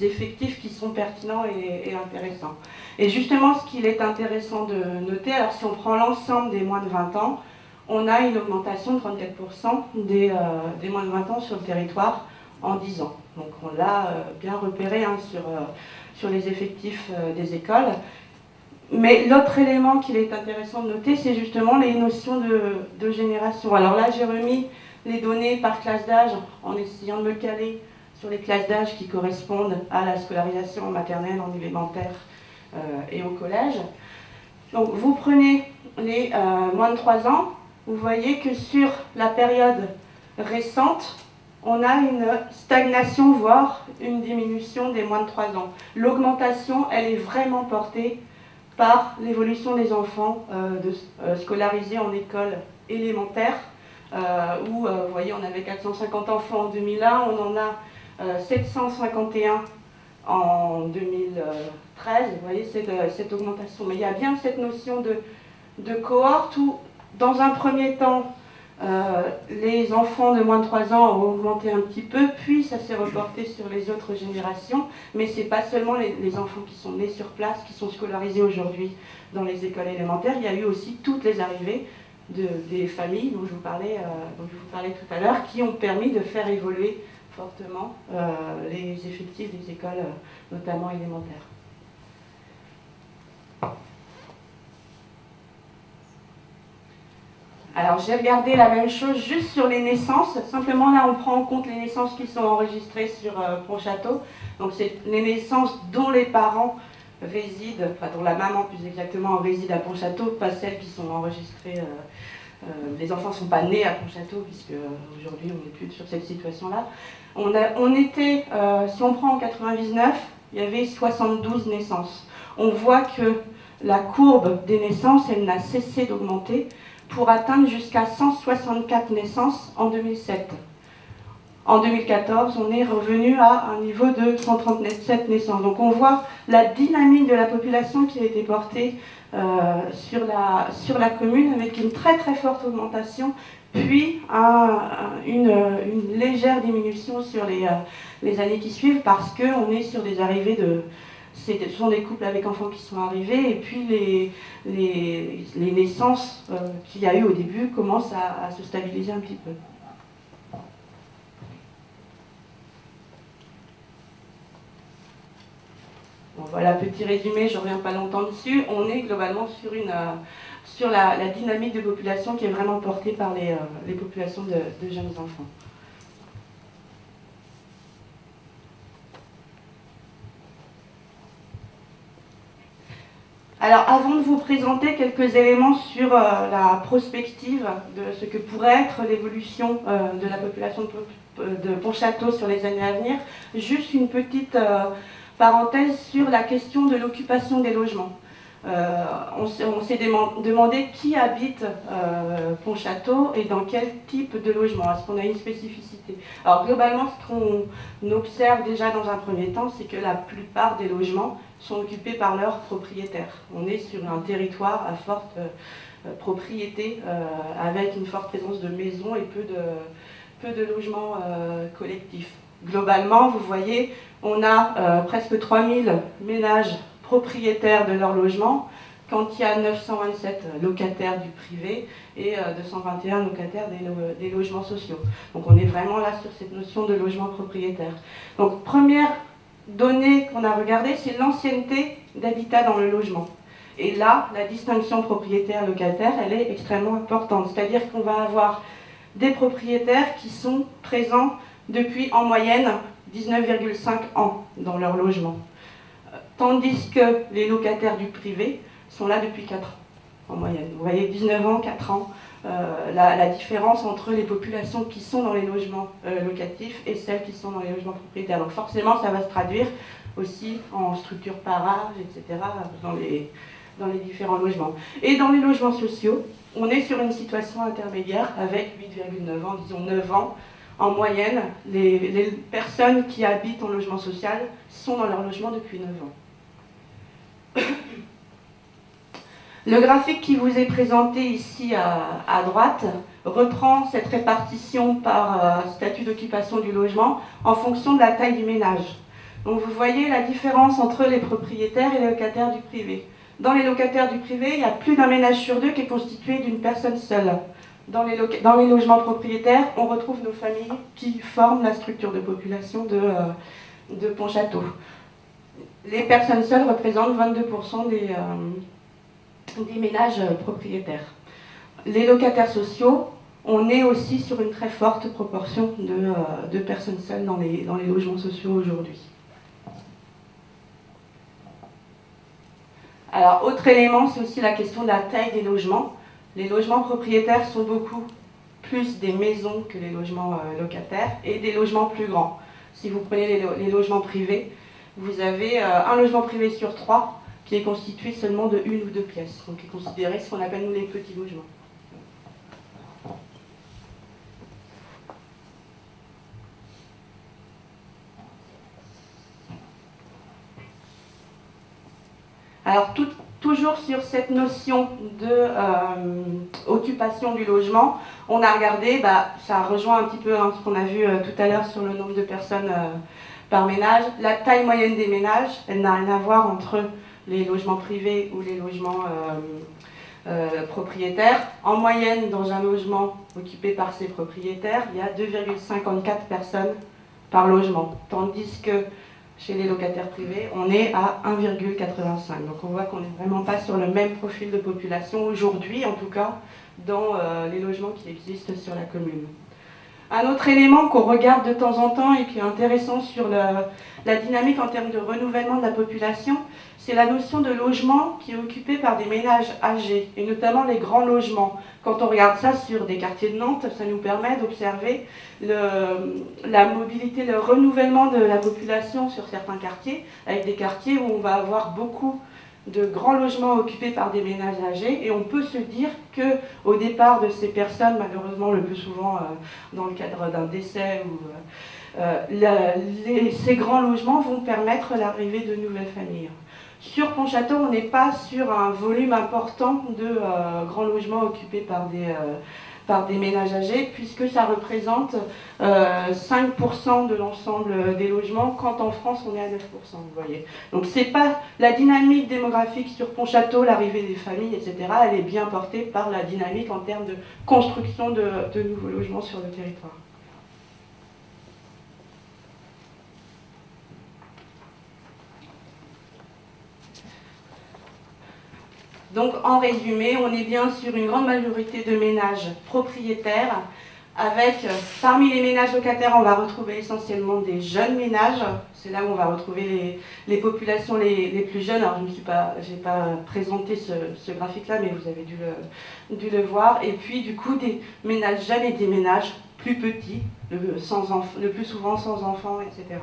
effectifs qui sont pertinents et intéressants. Et justement, ce qu'il est intéressant de noter, alors si on prend l'ensemble des moins de 20 ans, on a une augmentation de 34% des moins de 20 ans sur le territoire en 10 ans. Donc on l'a bien repéré hein, sur les effectifs des écoles. Mais l'autre élément qu'il est intéressant de noter, c'est justement les notions de génération. Alors là, j'ai remis les données par classe d'âge en essayant de me caler sur les classes d'âge qui correspondent à la scolarisation en maternelle, en élémentaire et au collège. Donc vous prenez les moins de 3 ans, vous voyez que sur la période récente, on a une stagnation, voire une diminution des moins de 3 ans. L'augmentation, elle est vraiment portée par l'évolution des enfants scolarisés en école élémentaire, où, vous voyez, on avait 450 enfants en 2001, on en a 751 en 2013, vous voyez cette augmentation. Mais il y a bien cette notion de cohorte où, dans un premier temps, les enfants de moins de 3 ans ont augmenté un petit peu, puis ça s'est reporté sur les autres générations, mais ce n'est pas seulement les enfants qui sont nés sur place, qui sont scolarisés aujourd'hui dans les écoles élémentaires, il y a eu aussi toutes les arrivées des familles dont je vous parlais tout à l'heure, qui ont permis de faire évoluer fortement les effectifs des écoles, notamment élémentaires. Alors j'ai regardé la même chose juste sur les naissances. Simplement là on prend en compte les naissances qui sont enregistrées sur Pontchâteau. Donc c'est les naissances dont les parents résident, enfin dont la maman plus exactement réside à Pontchâteau, pas celles qui sont enregistrées. Les enfants ne sont pas nés à Pontchâteau puisque aujourd'hui on n'est plus sur cette situation-là. On était, si on prend en 99, il y avait 72 naissances. On voit que la courbe des naissances, elle n'a cessé d'augmenter, pour atteindre jusqu'à 164 naissances en 2007. En 2014, on est revenu à un niveau de 137 naissances. Donc on voit la dynamique de la population qui a été portée sur la commune, avec une très très forte augmentation, puis une légère diminution sur les années qui suivent, parce qu'on est sur des arrivées ce sont des couples avec enfants qui sont arrivés, et puis les naissances qu'il y a eu au début commencent à se stabiliser un petit peu. Bon, voilà, petit résumé, je ne reviens pas longtemps dessus. On est globalement sur la dynamique de population qui est vraiment portée par les populations de jeunes enfants. Alors, avant de vous présenter quelques éléments sur la prospective de ce que pourrait être l'évolution de la population de Pontchâteau sur les années à venir, juste une petite parenthèse sur la question de l'occupation des logements. On s'est demandé qui habite Pontchâteau et dans quel type de logement. Est-ce qu'on a une spécificité? Alors globalement, ce qu'on observe déjà dans un premier temps, c'est que la plupart des logements sont occupés par leurs propriétaires. On est sur un territoire à forte propriété, avec une forte présence de maisons et peu de logements collectifs. Globalement, vous voyez, on a presque 3000 ménages propriétaires de leur logement, quand il y a 927 locataires du privé et 221 locataires des logements sociaux. Donc on est vraiment là sur cette notion de logement propriétaire. Donc première donnée qu'on a regardée, c'est l'ancienneté d'habitat dans le logement. Et là, la distinction propriétaire-locataire, elle est extrêmement importante. C'est-à-dire qu'on va avoir des propriétaires qui sont présents depuis en moyenne 19,5 ans dans leur logement. Tandis que les locataires du privé sont là depuis 4 ans en moyenne. Vous voyez, 19 ans, 4 ans, la différence entre les populations qui sont dans les logements locatifs et celles qui sont dans les logements propriétaires. Donc forcément, ça va se traduire aussi en structure par âge, etc., dans les différents logements. Et dans les logements sociaux, on est sur une situation intermédiaire avec 8,9 ans, disons 9 ans. En moyenne, les personnes qui habitent en logement social sont dans leur logement depuis 9 ans. Le graphique qui vous est présenté ici à droite reprend cette répartition par statut d'occupation du logement en fonction de la taille du ménage. Donc vous voyez la différence entre les propriétaires et les locataires du privé. Dans les locataires du privé, il y a plus d'un ménage sur deux qui est constitué d'une personne seule. Dans les logements propriétaires, on retrouve nos familles qui forment la structure de population de Pontchâteau. Les personnes seules représentent 22% des ménages propriétaires. Les locataires sociaux, on est aussi sur une très forte proportion de personnes seules dans les logements sociaux aujourd'hui. Alors, autre élément, c'est aussi la question de la taille des logements. Les logements propriétaires sont beaucoup plus des maisons que les logements locataires et des logements plus grands. Si vous prenez les logements privés, vous avez un logement privé sur 3 qui est constitué seulement de 1 ou 2 pièces, donc qui est considéré ce qu'on appelle nous les petits logements. Alors, toujours sur cette notion d'occupation du logement, on a regardé, ça rejoint un petit peu ce qu'on a vu tout à l'heure sur le nombre de personnes par ménage. La taille moyenne des ménages, elle n'a rien à voir entre les logements privés ou les logements propriétaires. En moyenne, dans un logement occupé par ses propriétaires, il y a 2,54 personnes par logement, tandis que chez les locataires privés, on est à 1,85. Donc on voit qu'on n'est vraiment pas sur le même profil de population aujourd'hui, en tout cas, dans les logements qui existent sur la commune. Un autre élément qu'on regarde de temps en temps et qui est intéressant sur la dynamique en termes de renouvellement de la population, c'est la notion de logement qui est occupé par des ménages âgés, et notamment les grands logements. Quand on regarde ça sur des quartiers de Nantes, ça nous permet d'observer la mobilité, le renouvellement de la population sur certains quartiers, avec des quartiers où on va avoir beaucoup de grands logements occupés par des ménages âgés, et on peut se dire qu'au départ de ces personnes, malheureusement le plus souvent dans le cadre d'un décès, ces grands logements vont permettre l'arrivée de nouvelles familles. Sur Pontchâteau, on n'est pas sur un volume important de grands logements occupés par des ménages âgés, puisque ça représente 5% de l'ensemble des logements, quand en France on est à 9%, vous voyez. Donc c'est pas la dynamique démographique sur Pontchâteau, l'arrivée des familles, etc., elle est bien portée par la dynamique en termes de construction de nouveaux logements sur le territoire. Donc, en résumé, on est bien sur une grande majorité de ménages propriétaires, avec, parmi les ménages locataires, on va retrouver essentiellement des jeunes ménages. C'est là où on va retrouver les populations les plus jeunes. Alors, je n'ai pas présenté ce graphique-là, mais vous avez dû le voir. Et puis, du coup, des ménages jeunes et des ménages plus petits, le plus souvent sans enfants, etc.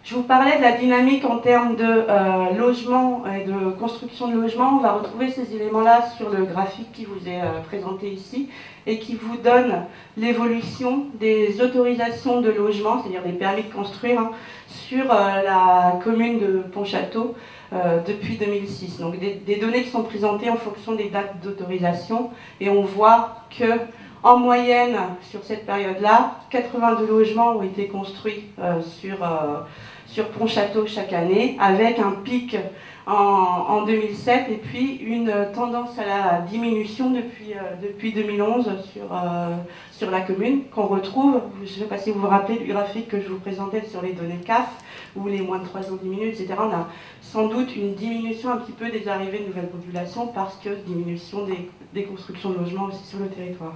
Je vous parlais de la dynamique en termes de logement et de construction de logements. On va retrouver ces éléments-là sur le graphique qui vous est présenté ici et qui vous donne l'évolution des autorisations de logement, c'est-à-dire des permis de construire, sur la commune de Pontchâteau depuis 2006. Donc des données qui sont présentées en fonction des dates d'autorisation, et on voit que en moyenne, sur cette période-là, 82 logements ont été construits sur Pontchâteau chaque année, avec un pic en 2007 et puis une tendance à la diminution depuis 2011 sur la commune, qu'on retrouve, je ne sais pas si vous vous rappelez du graphique que je vous présentais sur les données CAF, où les moins de 3 ans diminuent, etc. On a sans doute une diminution un petit peu des arrivées de nouvelles populations, parce que diminution des constructions de logements aussi sur le territoire.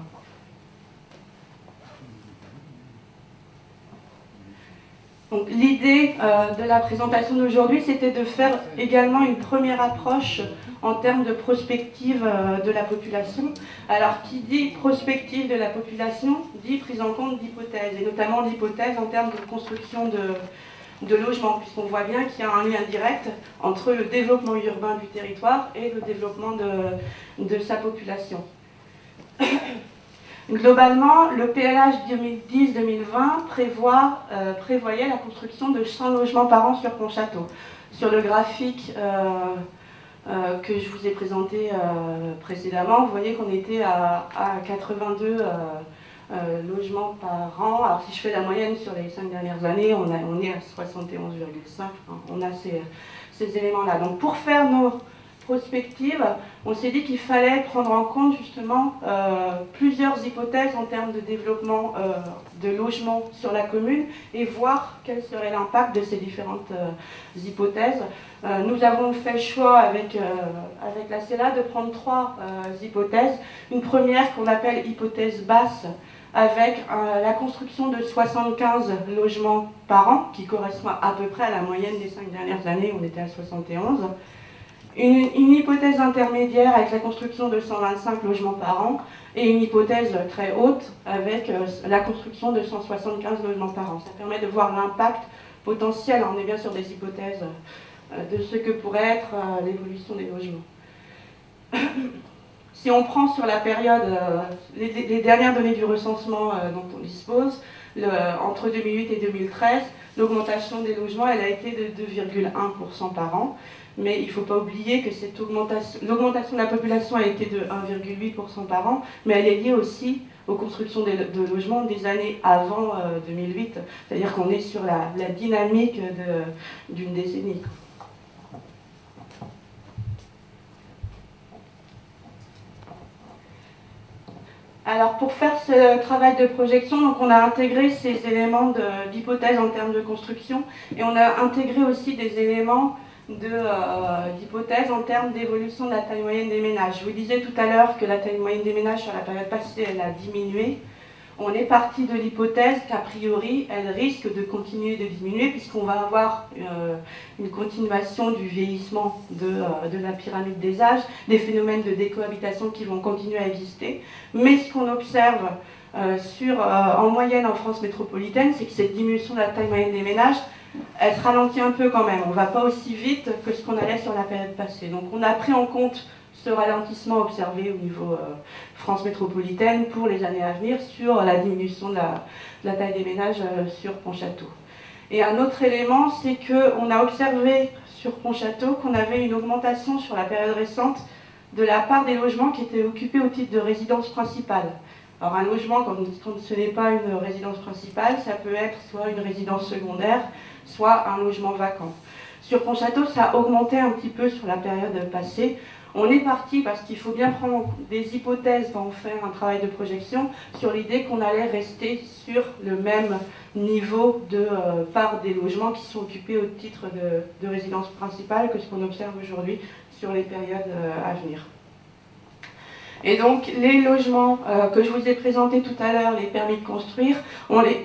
L'idée de la présentation d'aujourd'hui, c'était de faire également une première approche en termes de prospective de la population. Alors, qui dit prospective de la population, dit prise en compte d'hypothèses, et notamment d'hypothèses en termes de construction de logements, puisqu'on voit bien qu'il y a un lien direct entre le développement urbain du territoire et le développement de sa population. Globalement, le PLH 2010-2020 prévoyait la construction de 100 logements par an sur Pontchâteau. Sur le graphique que je vous ai présenté précédemment, vous voyez qu'on était à 82 logements par an. Alors si je fais la moyenne sur les 5 dernières années, on est à 71,5. On a ces éléments-là. Donc pour faire nos prospective, on s'est dit qu'il fallait prendre en compte justement plusieurs hypothèses en termes de développement de logements sur la commune et voir quel serait l'impact de ces différentes hypothèses. Nous avons fait le choix avec la CELA de prendre 3 hypothèses. Une première qu'on appelle hypothèse basse, avec la construction de 75 logements par an, qui correspond à peu près à la moyenne des 5 dernières années, on était à 71. Une hypothèse intermédiaire avec la construction de 125 logements par an, et une hypothèse très haute avec la construction de 175 logements par an. Ça permet de voir l'impact potentiel, on est bien sur des hypothèses, de ce que pourrait être l'évolution des logements. Si on prend sur la période, les dernières données du recensement dont on dispose, entre 2008 et 2013, l'augmentation des logements elle a été de 2,1% par an. Mais il ne faut pas oublier que l'augmentation de la population a été de 1,8% par an, mais elle est liée aussi aux constructions de logements des années avant 2008. C'est-à-dire qu'on est sur la dynamique d'une décennie. Alors pour faire ce travail de projection, donc on a intégré ces éléments d'hypothèse en termes de construction, et on a intégré aussi des éléments d'hypothèse en termes d'évolution de la taille moyenne des ménages. Je vous disais tout à l'heure que la taille moyenne des ménages sur la période passée, elle a diminué. On est parti de l'hypothèse qu'a priori, elle risque de continuer de diminuer, puisqu'on va avoir une continuation du vieillissement de la pyramide des âges, des phénomènes de décohabitation qui vont continuer à exister. Mais ce qu'on observe en moyenne en France métropolitaine, c'est que cette diminution de la taille moyenne des ménages, elle se ralentit un peu quand même. On ne va pas aussi vite que ce qu'on allait sur la période passée. Donc on a pris en compte ce ralentissement observé au niveau France métropolitaine pour les années à venir sur la diminution de la taille des ménages sur Pontchâteau. Et un autre élément, c'est qu'on a observé sur Pontchâteau qu'on avait une augmentation sur la période récente de la part des logements qui étaient occupés au titre de résidence principale. Alors un logement, quand ce n'est pas une résidence principale, ça peut être soit une résidence secondaire, soit un logement vacant. Sur Pontchâteau, ça a augmenté un petit peu sur la période passée. On est parti, parce qu'il faut bien prendre des hypothèses quand on fait un travail de projection, sur l'idée qu'on allait rester sur le même niveau de part des logements qui sont occupés au titre de résidence principale que ce qu'on observe aujourd'hui sur les périodes à venir. Et donc les logements que je vous ai présentés tout à l'heure, les permis de construire,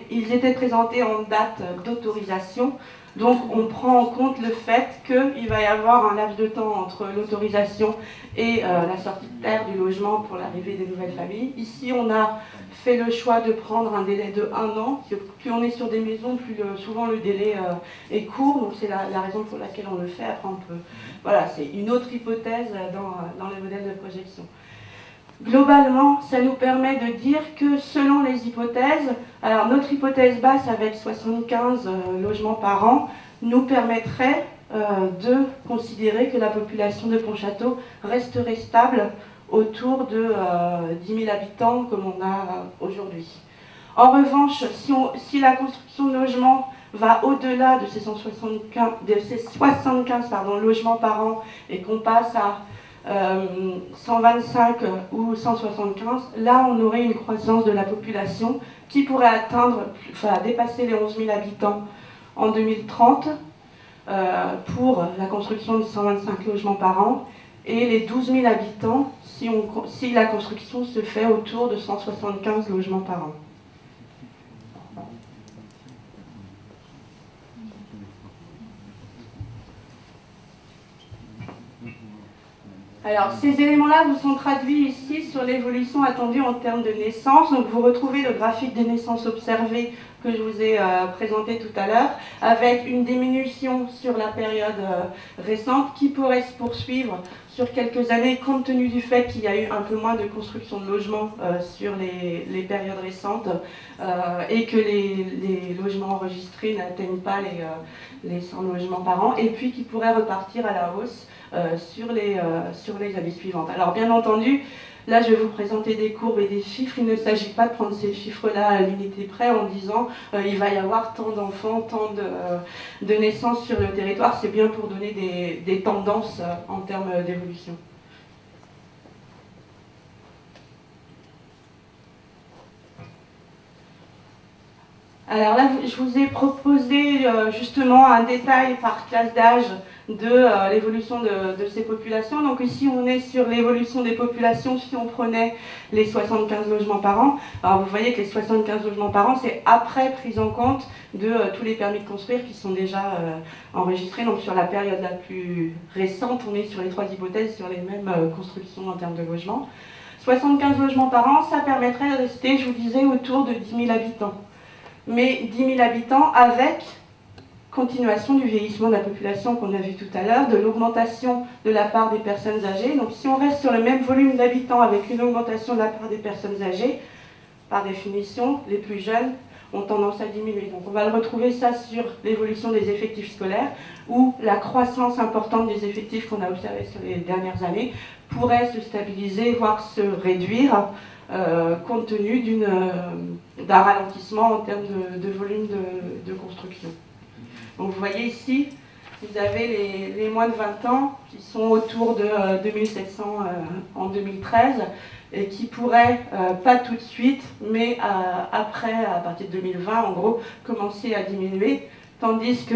ils étaient présentés en date d'autorisation. Donc on prend en compte le fait qu'il va y avoir un laps de temps entre l'autorisation et la sortie de terre du logement pour l'arrivée des nouvelles familles. Ici on a fait le choix de prendre un délai de 1 an. Plus on est sur des maisons, plus souvent le délai est court. Donc c'est la raison pour laquelle on le fait. Après on peut... Voilà, c'est une autre hypothèse dans les modèles de projection. Globalement, ça nous permet de dire que selon les hypothèses, alors notre hypothèse basse avec 75 logements par an nous permettrait de considérer que la population de Pontchâteau resterait stable autour de 10 000 habitants comme on a aujourd'hui. En revanche, si la construction de logements va au-delà de ces 75 logements par an et qu'on passe à 125 ou 175, là on aurait une croissance de la population qui pourrait dépasser les 11 000 habitants en 2030 pour la construction de 125 logements par an et les 12 000 habitants si la construction se fait autour de 175 logements par an. Alors, ces éléments-là vous sont traduits ici sur l'évolution attendue en termes de naissance. Donc, vous retrouvez le graphique des naissances observées que je vous ai présenté tout à l'heure, avec une diminution sur la période récente qui pourrait se poursuivre sur quelques années, compte tenu du fait qu'il y a eu un peu moins de construction de logements sur les périodes récentes et que les logements enregistrés n'atteignent pas les 100 logements par an, et puis qui pourrait repartir à la hausse sur les années suivantes. Alors bien entendu, là je vais vous présenter des courbes et des chiffres. Il ne s'agit pas de prendre ces chiffres-là à l'unité près en disant il va y avoir tant d'enfants, tant de naissances sur le territoire. C'est bien pour donner des tendances en termes d'évolution. Alors là, je vous ai proposé justement un détail par classe d'âge de l'évolution de ces populations. Donc ici, on est sur l'évolution des populations si on prenait les 75 logements par an. Alors vous voyez que les 75 logements par an, c'est après prise en compte de tous les permis de construire qui sont déjà enregistrés. Donc sur la période la plus récente, on est sur les 3 hypothèses, sur les mêmes constructions en termes de logements. 75 logements par an, ça permettrait de rester, je vous disais, autour de 10 000 habitants. Mais 10 000 habitants avec continuation du vieillissement de la population qu'on a vu tout à l'heure, de l'augmentation de la part des personnes âgées. Donc si on reste sur le même volume d'habitants avec une augmentation de la part des personnes âgées, par définition, les plus jeunes ont tendance à diminuer. Donc on va le retrouver ça sur l'évolution des effectifs scolaires, où la croissance importante des effectifs qu'on a observée sur les dernières années pourrait se stabiliser, voire se réduire, compte tenu d'un ralentissement en termes de volume de construction. Donc vous voyez ici, vous avez les moins de 20 ans qui sont autour de 2700 en 2013 et qui pourraient, pas tout de suite, mais après, à partir de 2020 en gros, commencer à diminuer, tandis que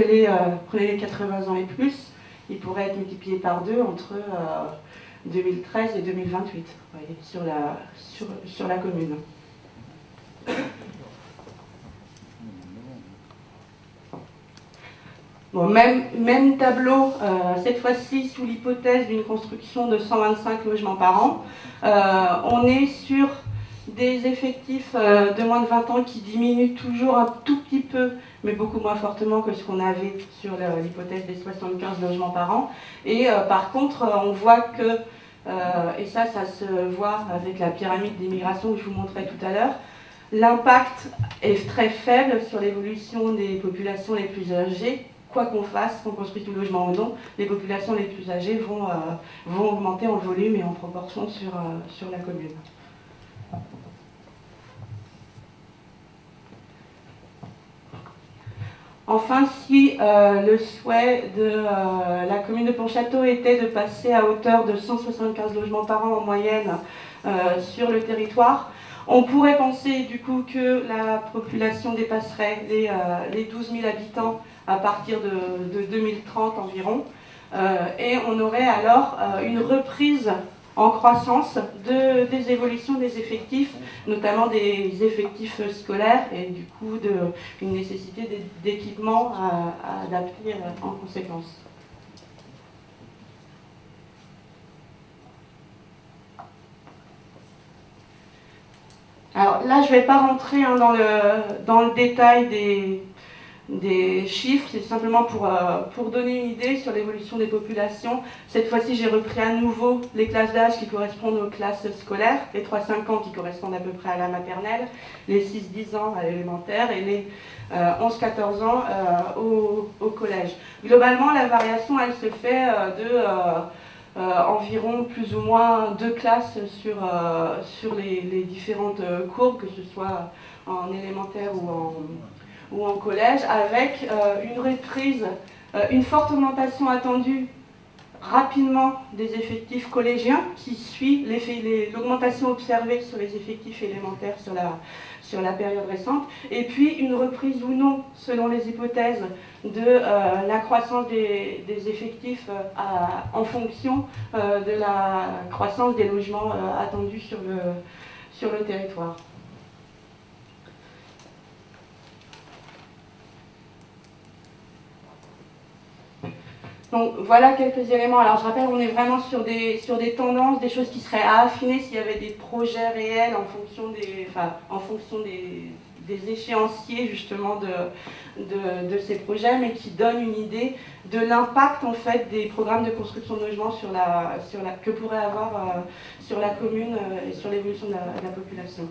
prenez les 80 ans et plus, ils pourraient être multipliés par 2 entre 2013 et 2028, vous voyez, sur la commune. Bon, même tableau, cette fois-ci sous l'hypothèse d'une construction de 125 logements par an. On est sur des effectifs de moins de 20 ans qui diminuent toujours un tout petit peu, mais beaucoup moins fortement que ce qu'on avait sur l'hypothèse des 75 logements par an. Et par contre, on voit que, et ça se voit avec la pyramide d'immigration que je vous montrais tout à l'heure, l'impact est très faible sur l'évolution des populations les plus âgées. Quoi qu'on fasse, qu'on construise tout logement ou non, les populations les plus âgées vont augmenter en volume et en proportion sur la commune. Enfin, si le souhait de la commune de Pontchâteau était de passer à hauteur de 175 logements par an en moyenne sur le territoire, on pourrait penser du coup que la population dépasserait les 12 000 habitants à partir de 2030 environ, et on aurait alors une reprise en croissance des évolutions des effectifs, notamment des effectifs scolaires, et du coup une nécessité d'équipement à adapter en conséquence. Alors là, je ne vais pas rentrer dans le détail des chiffres, c'est simplement pour donner une idée sur l'évolution des populations. Cette fois-ci, j'ai repris à nouveau les classes d'âge qui correspondent aux classes scolaires, les 3-5 ans qui correspondent à peu près à la maternelle, les 6-10 ans à l'élémentaire et les 11-14 ans au collège. Globalement, la variation, elle se fait environ plus ou moins 2 classes sur les différentes courbes, que ce soit en élémentaire ou en collège, avec une reprise, une forte augmentation attendue rapidement des effectifs collégiens qui suit l'augmentation observée sur les effectifs élémentaires sur la période récente, et puis une reprise ou non, selon les hypothèses, de la croissance des effectifs en fonction de la croissance des logements attendus sur le territoire. Donc voilà quelques éléments. Alors je rappelle, on est vraiment sur des tendances, des choses qui seraient à affiner s'il y avait des projets réels en fonction des échéanciers justement de ces projets, mais qui donnent une idée de l'impact en fait des programmes de construction de logements que pourrait avoir sur la commune et sur l'évolution de la population.